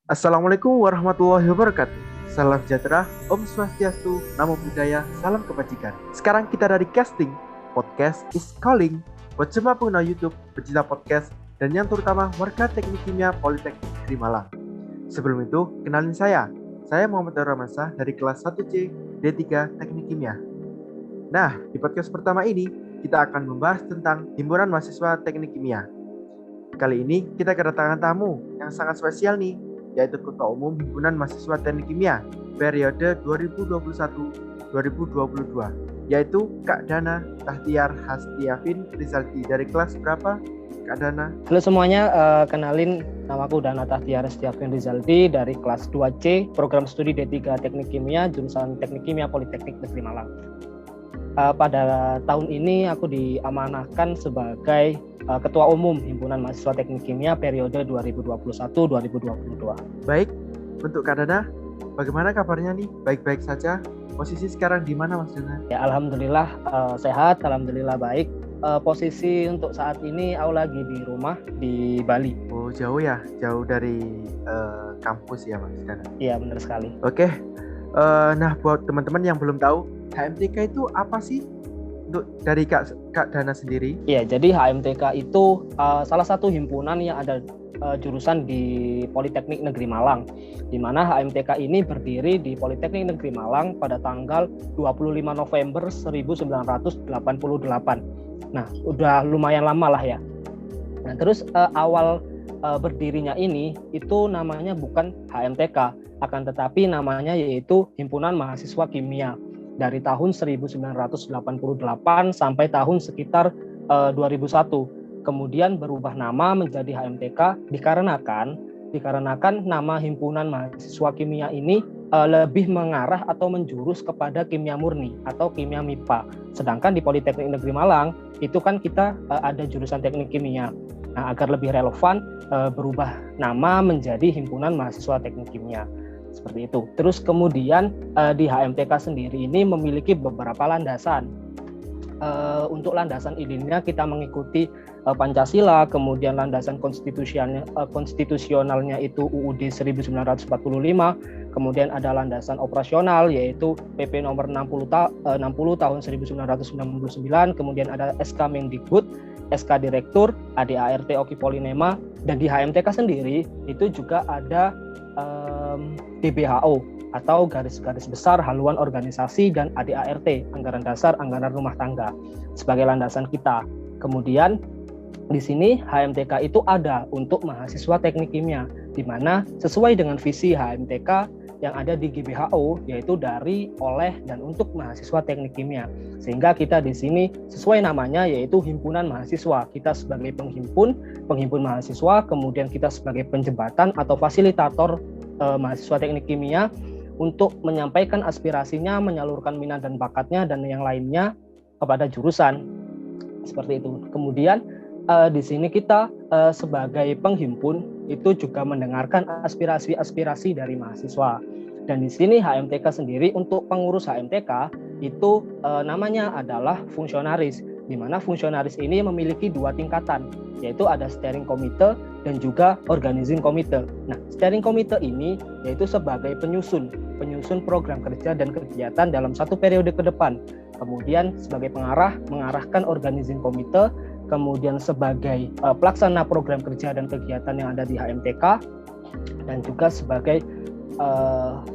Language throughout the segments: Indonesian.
Assalamualaikum warahmatullahi wabarakatuh. Salam sejahtera, Om Swastiastu, Namo Buddhaya, Salam Kebajikan. Sekarang kita dari casting, podcast is calling. Buat semua pengguna YouTube, pecinta podcast, dan yang terutama warga teknik kimia Politeknik Negeri Malang. Sebelum itu, kenalin saya. Saya Muhammad Ramansyah dari kelas 1C D3 Teknik Kimia. Nah, di podcast pertama ini, kita akan membahas tentang Himpunan Mahasiswa Teknik Kimia. Kali ini kita kedatangan tamu yang sangat spesial nih, yaitu Ketua Umum Himpunan Mahasiswa Teknik Kimia periode 2021-2022, yaitu Kak Dana Tahtiar Hastiafin Rizaldi. Dari kelas berapa, Kak Dana? Halo semuanya, kenalin namaku Dana Tahtiar Hastiafin Rizaldi dari kelas 2C Program Studi D3 Teknik Kimia, jurusan Teknik Kimia Politeknik Negeri Malang. Pada tahun ini aku diamanahkan sebagai Ketua Umum Himpunan Mahasiswa Teknik Kimia periode 2021-2022. Baik, untuk Kak Dana, bagaimana kabarnya nih? Baik-baik saja? Posisi sekarang di mana, Mas Dana? Ya, alhamdulillah sehat, alhamdulillah baik. Posisi untuk saat ini aku lagi di rumah di Bali. Oh, jauh ya? Jauh dari kampus ya, Mas Dana? Iya, benar sekali. Oke, nah buat teman-teman yang belum tahu, HMTK itu apa sih? Untuk dari Kak Dana sendiri? Iya, jadi HMTK itu salah satu himpunan yang ada jurusan di Politeknik Negeri Malang, di mana HMTK ini berdiri di Politeknik Negeri Malang pada tanggal 25 November 1988. Nah, udah lumayan lama lah ya. Nah, terus awal berdirinya ini itu namanya bukan HMTK, akan tetapi namanya yaitu Himpunan Mahasiswa Kimia. Dari tahun 1988 sampai tahun sekitar 2001. Kemudian berubah nama menjadi HMTK dikarenakan nama Himpunan Mahasiswa Kimia ini lebih mengarah atau menjurus kepada kimia murni atau kimia MIPA. Sedangkan di Politeknik Negeri Malang itu kan kita ada jurusan teknik kimia. Nah, agar lebih relevan berubah nama menjadi Himpunan Mahasiswa Teknik Kimia. Seperti itu. Terus kemudian di HMTK sendiri ini memiliki beberapa landasan. Untuk landasan idenya kita mengikuti Pancasila, kemudian landasan konstitusionalnya itu UUD 1945, kemudian ada landasan operasional yaitu PP nomor 60 tahun 1999, kemudian ada SK Mendikbud, SK Direktur, ADART Oki Polinema, dan di HMTK sendiri itu juga ada DBHO atau garis-garis besar haluan organisasi dan ADART, anggaran dasar anggaran rumah tangga sebagai landasan kita. Kemudian di sini HMTK itu ada untuk mahasiswa teknik kimia, di mana sesuai dengan visi HMTK yang ada di GBHO, yaitu dari, oleh, dan untuk mahasiswa teknik kimia. Sehingga kita di sini sesuai namanya yaitu himpunan mahasiswa. Kita sebagai penghimpun mahasiswa, kemudian kita sebagai penjembatan atau fasilitator mahasiswa teknik kimia untuk menyampaikan aspirasinya, menyalurkan minat dan bakatnya dan yang lainnya kepada jurusan. Seperti itu. Kemudian di sini kita sebagai penghimpun itu juga mendengarkan aspirasi-aspirasi dari mahasiswa. Dan di sini HMTK sendiri untuk pengurus HMTK itu namanya adalah fungsionaris, di mana fungsionaris ini memiliki dua tingkatan, yaitu ada steering committee dan juga organizing committee. Nah, steering committee ini yaitu sebagai penyusun program kerja dan kegiatan dalam satu periode ke depan. Kemudian sebagai pengarah, mengarahkan organizing committee, kemudian sebagai pelaksana program kerja dan kegiatan yang ada di HMTK, dan juga sebagai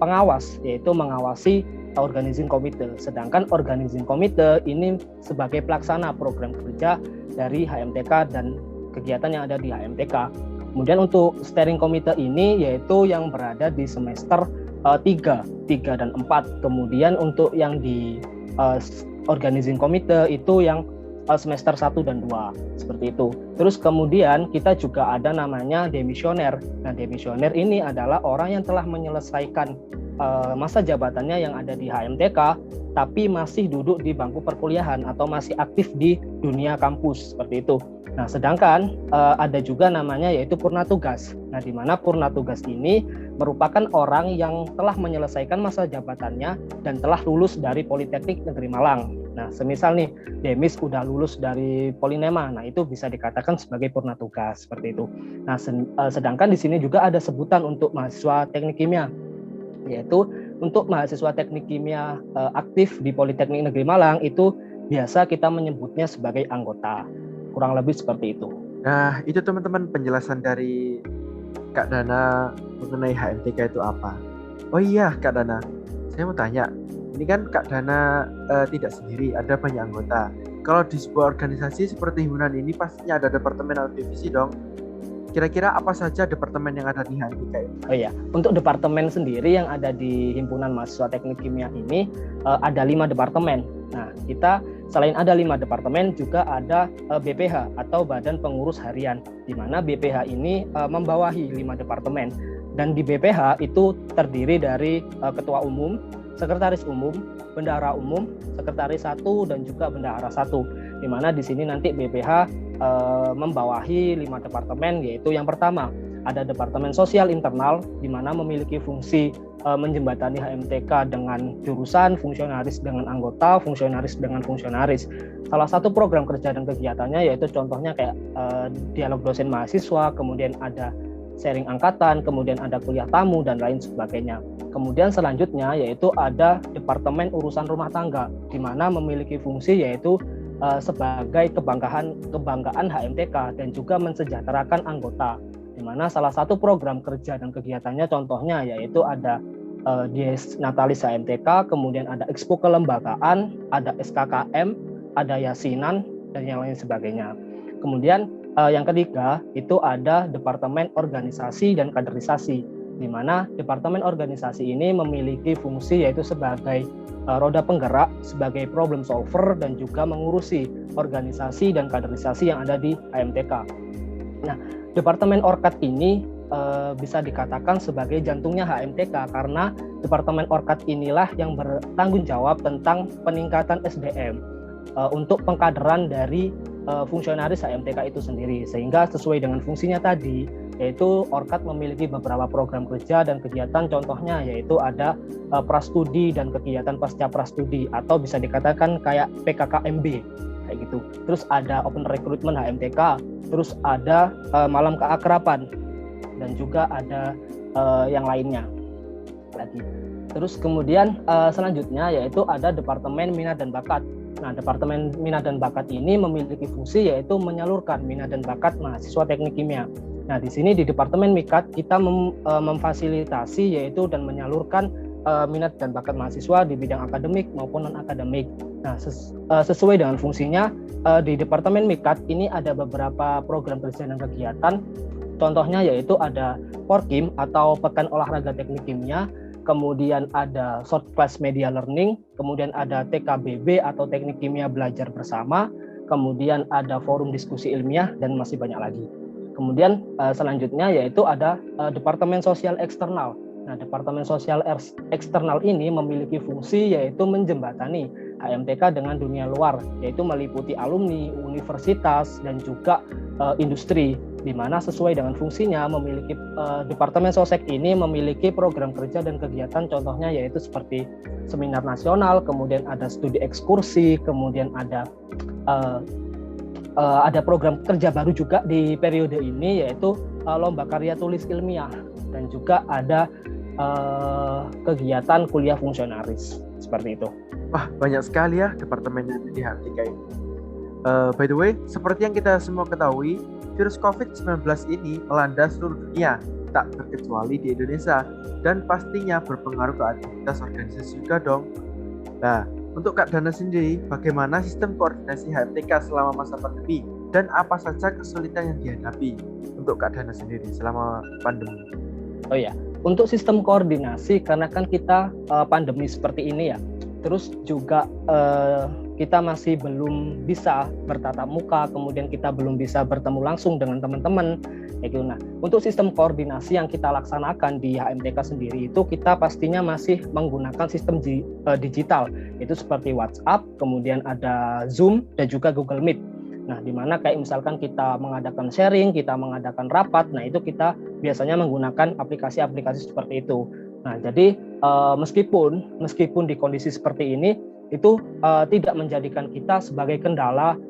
pengawas, yaitu mengawasi organizing committee. Sedangkan organizing committee ini sebagai pelaksana program kerja dari HMTK dan kegiatan yang ada di HMTK. Kemudian untuk steering committee ini yaitu yang berada di semester 3 dan 4. Kemudian untuk yang di organizing committee itu yang semester 1 dan 2, seperti itu. Terus kemudian kita juga ada namanya demisioner. Nah, demisioner ini adalah orang yang telah menyelesaikan masa jabatannya yang ada di HMTK, tapi masih duduk di bangku perkuliahan atau masih aktif di dunia kampus, seperti itu. Nah, sedangkan ada juga namanya yaitu purna tugas. Nah, di mana purna tugas ini merupakan orang yang telah menyelesaikan masa jabatannya dan telah lulus dari Politeknik Negeri Malang. Nah, semisal nih Demis udah lulus dari Polinema, nah itu bisa dikatakan sebagai purna tugas seperti itu. Nah, sedangkan di sini juga ada sebutan untuk mahasiswa teknik kimia, yaitu untuk mahasiswa teknik kimia aktif di Politeknik Negeri Malang itu biasa kita menyebutnya sebagai anggota. Kurang lebih seperti itu. Nah, itu teman-teman penjelasan dari Kak Dana mengenai HMTK itu apa. Oh iya, Kak Dana, saya mau tanya. Ini kan Kak Dana tidak sendiri, ada banyak anggota. Kalau di sebuah organisasi seperti himpunan ini pastinya ada departemen atau divisi dong. Kira-kira apa saja departemen yang ada di HMTK ini? Oh iya, untuk departemen sendiri yang ada di Himpunan Mahasiswa Teknik Kimia ini ada 5 departemen. Nah, kita selain ada 5 departemen juga ada BPH atau Badan Pengurus Harian, di mana BPH ini membawahi 5 departemen. Dan di BPH itu terdiri dari Ketua Umum, Sekretaris Umum, Bendahara Umum, Sekretaris 1 dan juga Bendahara 1. Di mana di sini nanti BPH membawahi 5 departemen, yaitu yang pertama ada Departemen Sosial Internal, di mana memiliki fungsi menjembatani HMTK dengan jurusan, fungsionaris dengan anggota, fungsionaris dengan fungsionaris. Salah satu program kerja dan kegiatannya yaitu contohnya kayak dialog dosen mahasiswa, kemudian ada sharing angkatan, kemudian ada kuliah tamu dan lain sebagainya. Kemudian selanjutnya yaitu ada Departemen Urusan Rumah Tangga, di mana memiliki fungsi yaitu sebagai kebanggaan HMTK dan juga mensejahterakan anggota, di mana salah satu program kerja dan kegiatannya contohnya yaitu ada Dies Natalis HMTK, kemudian ada Expo Kelembagaan, ada SKKM, ada Yasinan dan yang lain sebagainya. Kemudian yang ketiga itu ada Departemen Organisasi dan Kaderisasi, di mana Departemen Organisasi ini memiliki fungsi yaitu sebagai roda penggerak, sebagai problem solver dan juga mengurusi organisasi dan kaderisasi yang ada di HMTK. Nah, Departemen Orkat ini bisa dikatakan sebagai jantungnya HMTK karena Departemen Orkat inilah yang bertanggung jawab tentang peningkatan SDM untuk pengkaderan dari fungsionaris HMTK itu sendiri, sehingga sesuai dengan fungsinya tadi, yaitu Orkat memiliki beberapa program kerja dan kegiatan, contohnya yaitu ada prastudi dan kegiatan pasca prastudi atau bisa dikatakan kayak PKKMB kayak gitu. Terus ada open recruitment HMTK, terus ada malam keakraban dan juga ada yang lainnya lagi. Terus kemudian selanjutnya yaitu ada Departemen Minat dan Bakat. Nah, Departemen Minat dan Bakat ini memiliki fungsi yaitu menyalurkan minat dan bakat mahasiswa teknik kimia. Nah, di sini di Departemen Mikat kita memfasilitasi yaitu dan menyalurkan minat dan bakat mahasiswa di bidang akademik maupun non-akademik. Nah, sesuai dengan fungsinya di Departemen Mikat ini ada beberapa program kerja dan kegiatan. Contohnya yaitu ada Porkim atau Pekan Olahraga Teknik Kimia, kemudian ada Short Class Media Learning, kemudian ada TKBB atau Teknik Kimia Belajar Bersama, kemudian ada Forum Diskusi Ilmiah dan masih banyak lagi. Kemudian selanjutnya yaitu ada Departemen Sosial Eksternal. Nah, Departemen Sosial Eksternal ini memiliki fungsi yaitu menjembatani HMTK dengan dunia luar, yaitu meliputi alumni, universitas, dan juga industri, di mana sesuai dengan fungsinya memiliki Departemen Sosek ini memiliki program kerja dan kegiatan, contohnya yaitu seperti seminar nasional, kemudian ada studi ekskursi, kemudian ada program kerja baru juga di periode ini yaitu lomba karya tulis ilmiah dan juga ada kegiatan kuliah fungsionaris seperti itu. Wah, banyak sekali ya departemennya di HMTK ini. By the way, seperti yang kita semua ketahui, virus COVID-19 ini melanda seluruh dunia, tak terkecuali di Indonesia, dan pastinya berpengaruh ke aktivitas organisasi juga dong. Nah, untuk Kak Dana sendiri, bagaimana sistem koordinasi HMTK selama masa pandemi, dan apa saja kesulitan yang dihadapi untuk Kak Dana sendiri selama pandemi? Oh ya, untuk sistem koordinasi, karena kan kita pandemi seperti ini ya, terus juga kita masih belum bisa bertatap muka, kemudian kita belum bisa bertemu langsung dengan teman-teman. Nah, untuk sistem koordinasi yang kita laksanakan di HMTK sendiri itu kita pastinya masih menggunakan sistem digital, itu seperti WhatsApp, kemudian ada Zoom dan juga Google Meet. Nah, di mana kayak misalkan kita mengadakan sharing, kita mengadakan rapat, nah itu kita biasanya menggunakan aplikasi-aplikasi seperti itu. Nah, jadi meskipun di kondisi seperti ini, itu tidak menjadikan kita sebagai kendala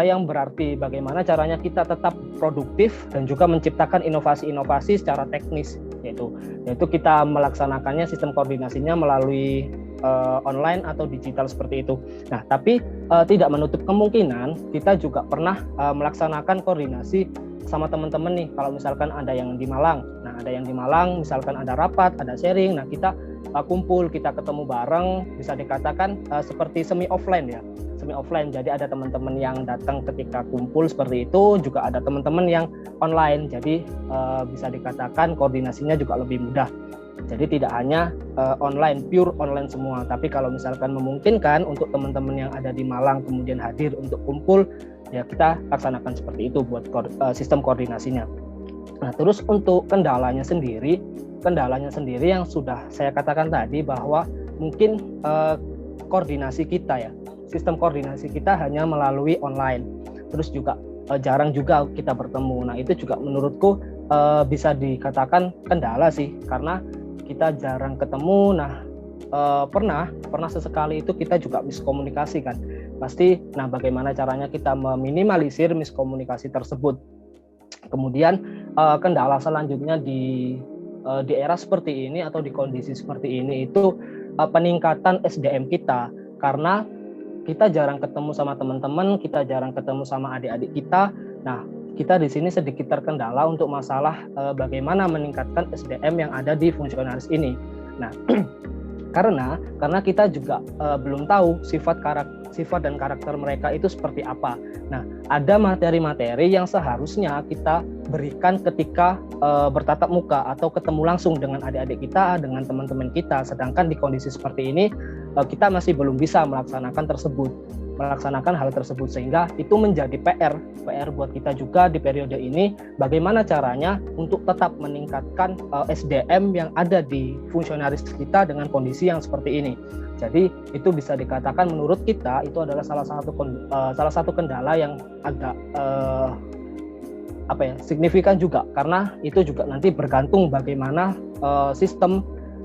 yang berarti. Bagaimana caranya kita tetap produktif dan juga menciptakan inovasi-inovasi secara teknis, yaitu kita melaksanakannya sistem koordinasinya melalui online atau digital seperti itu. Nah, tapi tidak menutup kemungkinan kita juga pernah melaksanakan koordinasi sama teman-teman nih. Kalau misalkan ada yang di Malang, misalkan ada rapat, ada sharing, nah kita kumpul, kita ketemu bareng, bisa dikatakan seperti semi offline. Jadi ada teman-teman yang datang ketika kumpul seperti itu, juga ada teman-teman yang online. Jadi bisa dikatakan koordinasinya juga lebih mudah. Jadi tidak hanya pure online semua, tapi kalau misalkan memungkinkan untuk teman-teman yang ada di Malang kemudian hadir untuk kumpul, ya kita laksanakan seperti itu buat sistem koordinasinya. Nah, terus untuk kendalanya sendiri yang sudah saya katakan tadi, bahwa mungkin koordinasi kita sistem koordinasi kita hanya melalui online, terus juga jarang juga kita bertemu. Nah, itu juga menurutku bisa dikatakan kendala sih, karena kita jarang ketemu. Nah, pernah sesekali itu kita juga miskomunikasi kan pasti. Nah, bagaimana caranya kita meminimalisir miskomunikasi tersebut. Kemudian kendala selanjutnya di era seperti ini atau di kondisi seperti ini itu peningkatan SDM kita, karena kita jarang ketemu sama teman-teman, kita jarang ketemu sama adik-adik kita. Nah, kita di sini sedikit terkendala untuk masalah bagaimana meningkatkan SDM yang ada di fungsionaris ini. Nah, karena kita juga belum tahu sifat dan karakter mereka itu seperti apa. Nah, ada materi-materi yang seharusnya kita berikan ketika bertatap muka atau ketemu langsung dengan adik-adik kita, dengan teman-teman kita. Sedangkan di kondisi seperti ini kita masih belum bisa melaksanakan hal tersebut, sehingga itu menjadi PR buat kita juga di periode ini. Bagaimana caranya untuk tetap meningkatkan SDM yang ada di fungsionaris kita dengan kondisi yang seperti ini. Jadi itu bisa dikatakan menurut kita itu adalah salah satu kendala yang agak signifikan juga, karena itu juga nanti bergantung bagaimana sistem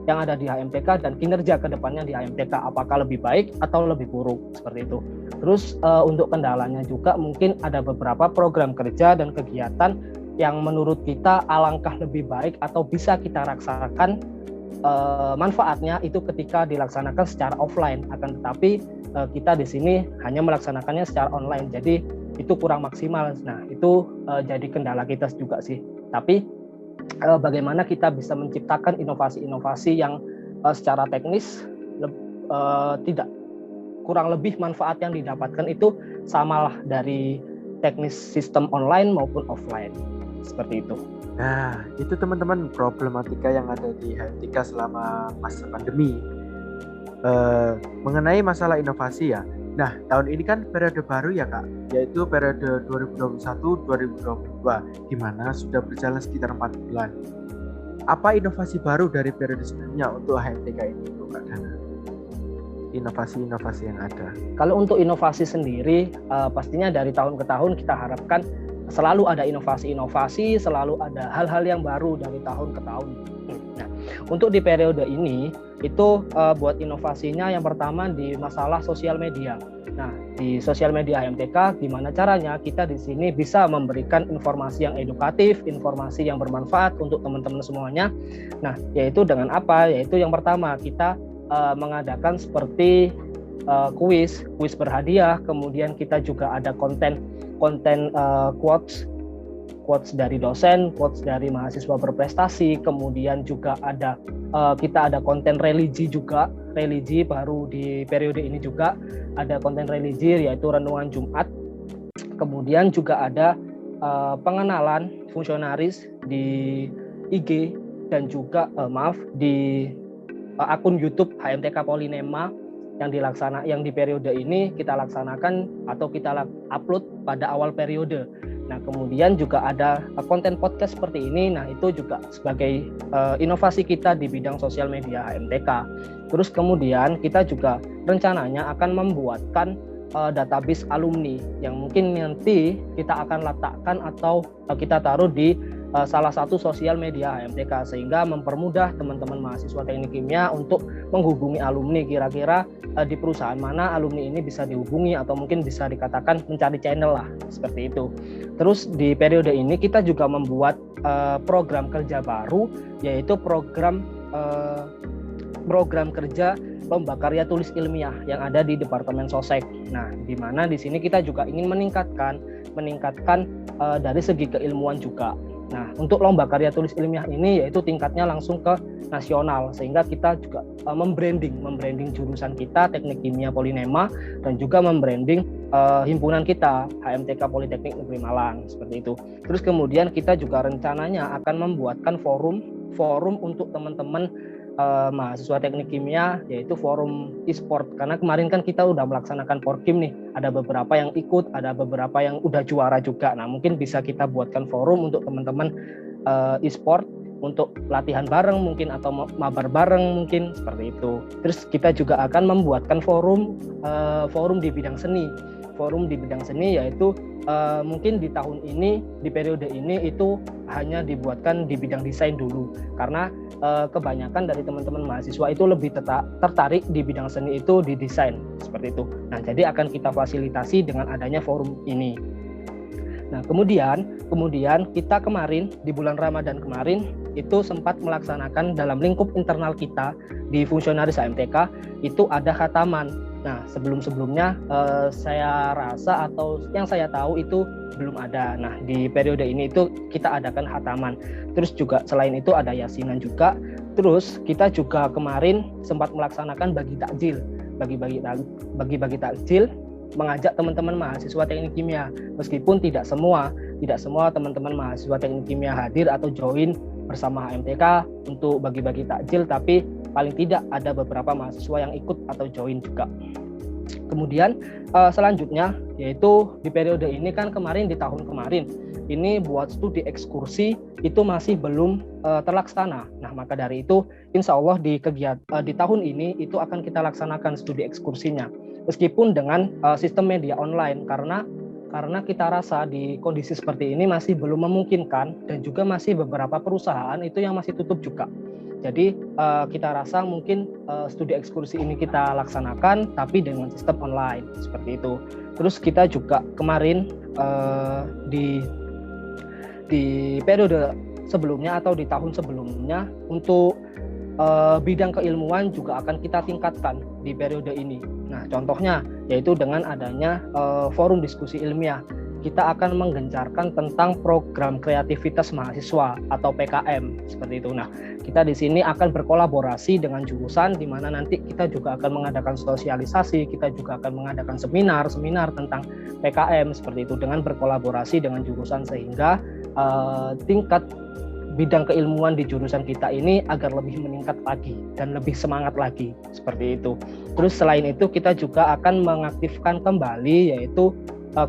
yang ada di HMTK dan kinerja kedepannya di HMTK, apakah lebih baik atau lebih buruk, seperti itu. Terus untuk kendalanya juga mungkin ada beberapa program kerja dan kegiatan yang menurut kita alangkah lebih baik atau bisa kita rasakan manfaatnya itu ketika dilaksanakan secara offline, akan tetapi kita di sini hanya melaksanakannya secara online, jadi itu kurang maksimal. Nah, itu jadi kendala kita juga sih. Tapi bagaimana kita bisa menciptakan inovasi-inovasi yang secara teknis tidak kurang lebih manfaat yang didapatkan itu samalah dari teknis sistem online maupun offline, seperti itu. Nah, itu teman-teman problematika yang ada di HMTK selama masa pandemi mengenai masalah inovasi ya. Nah, tahun ini kan periode baru ya Kak, yaitu periode 2021-2022, di mana sudah berjalan sekitar 4 bulan. Apa inovasi baru dari periode sebelumnya untuk HMTK ini, Kak Dana? Inovasi-inovasi yang ada. Kalau untuk inovasi sendiri, pastinya dari tahun ke tahun kita harapkan selalu ada inovasi-inovasi, selalu ada hal-hal yang baru dari tahun ke tahun. Nah, untuk di periode ini itu buat inovasinya yang pertama di masalah sosial media. Nah, di sosial media HMTK gimana caranya kita di sini bisa memberikan informasi yang edukatif, informasi yang bermanfaat untuk teman-teman semuanya. Nah, yaitu dengan apa? Yaitu yang pertama kita mengadakan seperti kuis berhadiah, kemudian kita juga ada konten quotes dari dosen, quotes dari mahasiswa berprestasi, kemudian juga kita ada konten religi baru di periode ini juga ada konten religi, yaitu renungan Jumat. Kemudian juga ada pengenalan fungsionaris di IG dan juga di akun YouTube HMTK Polinema yang di periode ini kita laksanakan atau kita upload pada awal periode. Nah, kemudian juga ada konten podcast seperti ini. Nah, itu juga sebagai inovasi kita di bidang sosial media HMTK. Terus kemudian kita juga rencananya akan membuatkan database alumni yang mungkin nanti kita akan letakkan atau kita taruh di salah satu sosial media HMTK, sehingga mempermudah teman-teman mahasiswa teknik kimia untuk menghubungi alumni. Kira-kira di perusahaan mana alumni ini bisa dihubungi, atau mungkin bisa dikatakan mencari channel lah, seperti itu. Terus di periode ini kita juga membuat program kerja baru, yaitu program kerja lomba karya tulis ilmiah yang ada di Departemen Sosek. Nah, di mana di sini kita juga ingin meningkatkan dari segi keilmuan juga. Nah, untuk lomba karya tulis ilmiah ini yaitu tingkatnya langsung ke nasional, sehingga kita juga membranding jurusan kita Teknik Kimia Polinema, dan juga membranding himpunan kita HMTK Politeknik Negeri Malang, seperti itu. Terus kemudian kita juga rencananya akan membuatkan forum untuk teman-teman mahasiswa teknik kimia, yaitu forum e-sport, karena kemarin kan kita udah melaksanakan Porkim nih, ada beberapa yang ikut, ada beberapa yang udah juara juga. Nah, mungkin bisa kita buatkan forum untuk teman-teman e-sport untuk latihan bareng mungkin, atau mabar bareng mungkin, seperti itu. Terus kita juga akan membuatkan forum di bidang seni. Forum di bidang seni yaitu mungkin di tahun ini, di periode ini itu hanya dibuatkan di bidang desain dulu, karena kebanyakan dari teman-teman mahasiswa itu lebih tertarik di bidang seni itu di desain, seperti itu. Nah, jadi akan kita fasilitasi dengan adanya forum ini. Nah, kemudian kita kemarin di bulan Ramadan kemarin itu sempat melaksanakan dalam lingkup internal kita di fungsionaris HMTK itu ada khataman. Nah, sebelum-sebelumnya saya rasa atau yang saya tahu itu belum ada. Nah, di periode ini itu kita adakan khataman. Terus juga selain itu ada yasinan juga. Terus kita juga kemarin sempat melaksanakan bagi takjil, bagi takjil, mengajak teman-teman mahasiswa teknik kimia. Meskipun tidak semua teman-teman mahasiswa teknik kimia hadir atau join bersama HMTK untuk bagi-bagi takjil, tapi paling tidak ada beberapa mahasiswa yang ikut atau join juga. Kemudian selanjutnya yaitu di periode ini kan kemarin, di tahun kemarin ini buat studi ekskursi itu masih belum terlaksana. Nah, maka dari itu insya Allah di tahun ini itu akan kita laksanakan studi ekskursinya, meskipun dengan sistem media online, karena kita rasa di kondisi seperti ini masih belum memungkinkan, dan juga masih beberapa perusahaan itu yang masih tutup juga. Jadi kita rasa mungkin studi ekskursi ini kita laksanakan tapi dengan sistem online, seperti itu. Terus kita juga kemarin di periode sebelumnya atau di tahun sebelumnya untuk bidang keilmuan juga akan kita tingkatkan di periode ini. Nah, contohnya yaitu dengan adanya forum diskusi ilmiah. Kita akan menggencarkan tentang program kreativitas mahasiswa atau PKM, seperti itu. Nah, kita di sini akan berkolaborasi dengan jurusan, di mana nanti kita juga akan mengadakan sosialisasi, kita juga akan mengadakan seminar tentang PKM, seperti itu, dengan berkolaborasi dengan jurusan, sehingga tingkat bidang keilmuan di jurusan kita ini agar lebih meningkat lagi dan lebih semangat lagi, seperti itu. Terus selain itu kita juga akan mengaktifkan kembali, yaitu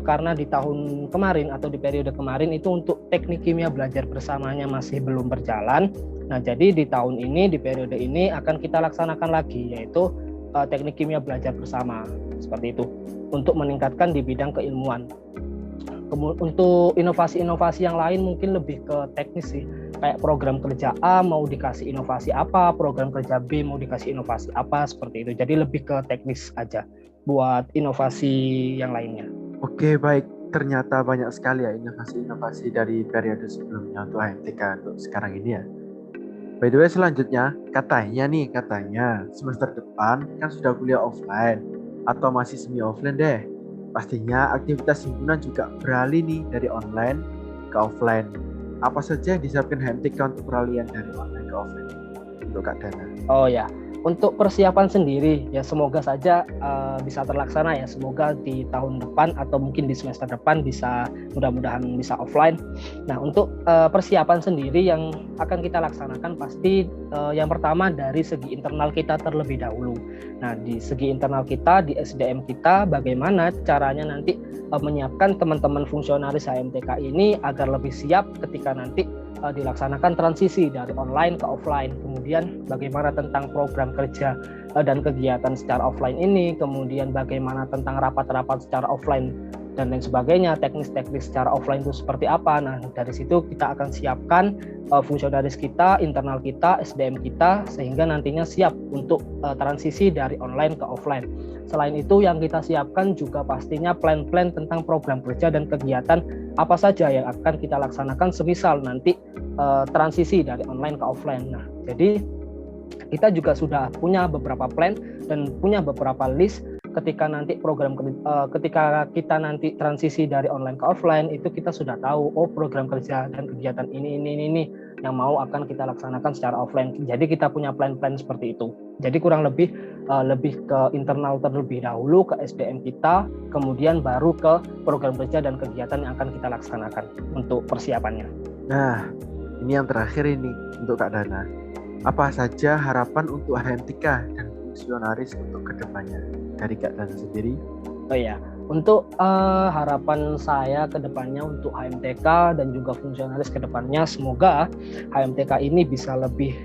karena di tahun kemarin atau di periode kemarin itu untuk teknik kimia belajar bersamanya masih belum berjalan. Nah, jadi di tahun ini, di periode ini akan kita laksanakan lagi, yaitu teknik kimia belajar bersama, seperti itu, untuk meningkatkan di bidang keilmuan. Untuk inovasi-inovasi yang lain mungkin lebih ke teknis sih, kayak program kerja A mau dikasih inovasi apa, program kerja B mau dikasih inovasi apa, seperti itu. Jadi lebih ke teknis aja buat inovasi yang lainnya. Oke, baik. Ternyata banyak sekali ya inovasi-inovasi dari periode sebelumnya untuk HMTK untuk sekarang ini ya. By the way, selanjutnya katanya semester depan kan sudah kuliah offline atau masih semi offline deh. Pastinya aktivitas himpunan juga beralih nih dari online ke offline. Apa saja yang disiapkan HMTK untuk peralihan dari online ke offline untuk Kak Dana? Oh ya, untuk persiapan sendiri ya semoga saja bisa terlaksana ya. Semoga di tahun depan atau mungkin di semester depan bisa, mudah-mudahan bisa offline. Nah, untuk persiapan sendiri yang akan kita laksanakan pasti yang pertama dari segi internal kita terlebih dahulu. Nah, di segi internal kita, di SDM kita, bagaimana caranya nanti menyiapkan teman-teman fungsionaris HMTK ini agar lebih siap ketika nanti dilaksanakan transisi dari online ke offline. Kemudian bagaimana tentang program kerja dan kegiatan secara offline ini, kemudian bagaimana tentang rapat-rapat secara offline dan lain sebagainya, teknis-teknis secara offline itu seperti apa. Nah, dari situ kita akan siapkan fungsionaris kita, internal kita, SDM kita, sehingga nantinya siap untuk transisi dari online ke offline. Selain itu, yang kita siapkan juga pastinya plan-plan tentang program kerja dan kegiatan apa saja yang akan kita laksanakan semisal nanti transisi dari online ke offline. Nah, jadi kita juga sudah punya beberapa plan dan punya beberapa list ketika nanti ketika kita nanti transisi dari online ke offline, itu kita sudah tahu program kerja dan kegiatan ini yang mau akan kita laksanakan secara offline. Jadi kita punya plan-plan seperti itu. Jadi kurang lebih ke internal terlebih dahulu, ke SDM kita, kemudian baru ke program kerja dan kegiatan yang akan kita laksanakan untuk persiapannya. Nah, ini yang terakhir ini untuk Kak Dana. Apa saja harapan untuk HMTK dan fungsionaris untuk kedepannya dari Kak Dana sendiri? Oh iya, untuk harapan saya kedepannya untuk HMTK dan juga fungsionaris kedepannya, semoga HMTK ini bisa lebih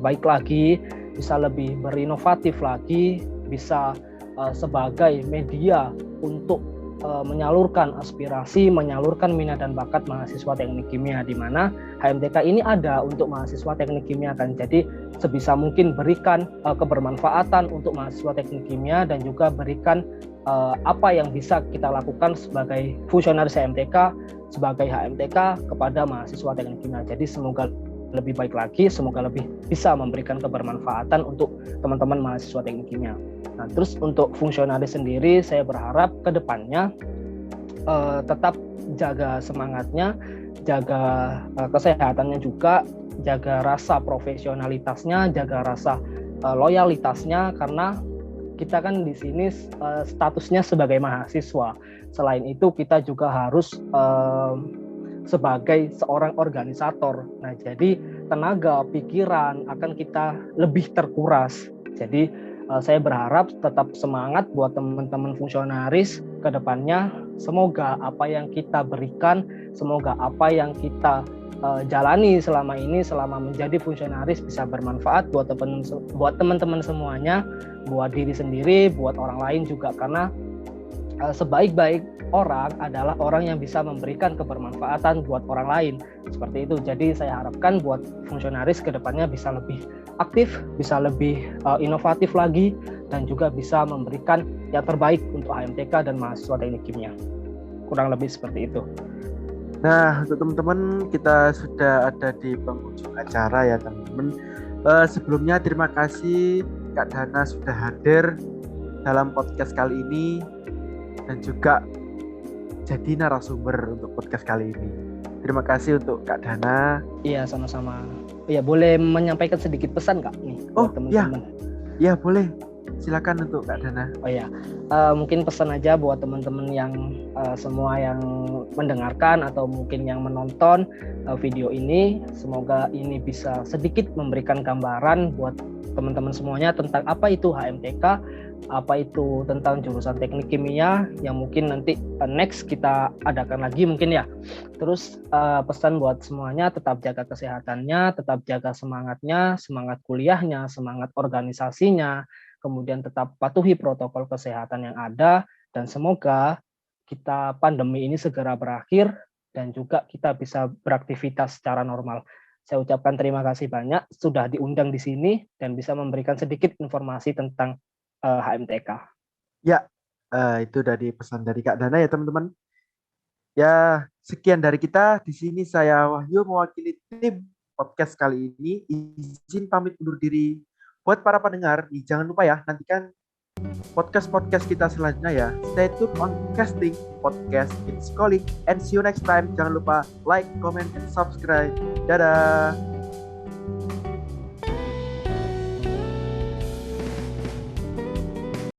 baik lagi, bisa lebih berinovatif lagi, bisa sebagai media untuk menyalurkan aspirasi, menyalurkan minat dan bakat mahasiswa teknik kimia, di mana HMTK ini ada untuk mahasiswa teknik kimia kan. Jadi sebisa mungkin berikan kebermanfaatan untuk mahasiswa teknik kimia dan juga berikan apa yang bisa kita lakukan sebagai fungsionaris HMTK, sebagai HMTK kepada mahasiswa teknik kimia. Jadi semoga lebih baik lagi, semoga lebih bisa memberikan kebermanfaatan untuk teman-teman mahasiswa teknik kimia. Nah, terus untuk fungsionaris sendiri, saya berharap ke depannya tetap jaga semangatnya, jaga kesehatannya juga, jaga rasa profesionalitasnya, jaga rasa loyalitasnya, karena kita kan di sini statusnya sebagai mahasiswa. Selain itu kita juga harus sebagai seorang organisator. Nah, jadi tenaga, pikiran akan kita lebih terkuras. Jadi saya berharap tetap semangat buat teman-teman fungsionaris ke depannya. Semoga apa yang kita berikan, semoga apa yang kita jalani selama ini, selama menjadi fungsionaris, bisa bermanfaat buat teman-teman semuanya, buat diri sendiri, buat orang lain juga. Karena sebaik-baik orang adalah orang yang bisa memberikan kebermanfaatan buat orang lain. Seperti itu. Jadi saya harapkan buat fungsionaris ke depannya bisa lebih aktif, bisa lebih inovatif lagi, dan juga bisa memberikan yang terbaik untuk HMTK dan mahasiswa teknik kimia. Kurang lebih seperti itu. Nah, untuk teman-teman, kita sudah ada di penghujung acara ya teman-teman. Sebelumnya terima kasih Kak Dana sudah hadir dalam podcast kali ini dan juga jadi narasumber untuk podcast kali ini. Terima kasih untuk Kak Dana. Iya, sama-sama. Iya, boleh menyampaikan sedikit pesan Kak nih buat teman-teman. Iya, boleh. Silakan untuk Kak Dana. Oh ya, mungkin pesan aja buat teman-teman yang semua yang mendengarkan atau mungkin yang menonton video ini. Semoga ini bisa sedikit memberikan gambaran buat teman-teman semuanya tentang apa itu HMTK, apa itu tentang jurusan teknik kimia yang mungkin nanti next kita adakan lagi mungkin ya. Terus pesan buat semuanya, tetap jaga kesehatannya, tetap jaga semangatnya, semangat kuliahnya, semangat organisasinya, kemudian tetap patuhi protokol kesehatan yang ada, dan semoga kita pandemi ini segera berakhir dan juga kita bisa beraktivitas secara normal. Saya ucapkan terima kasih banyak sudah diundang di sini dan bisa memberikan sedikit informasi tentang HMTK. Ya, itu dari pesan dari Kak Dana ya teman-teman. Ya, sekian dari kita. Di sini saya Wahyu mewakili tim podcast kali ini. Izin pamit undur diri. Buat para pendengar, jangan lupa ya, nantikan podcast-podcast kita selanjutnya ya. Stay tuned on Casting Podcast It's Calling, and see you next time. Jangan lupa like, comment, and subscribe. Dadah.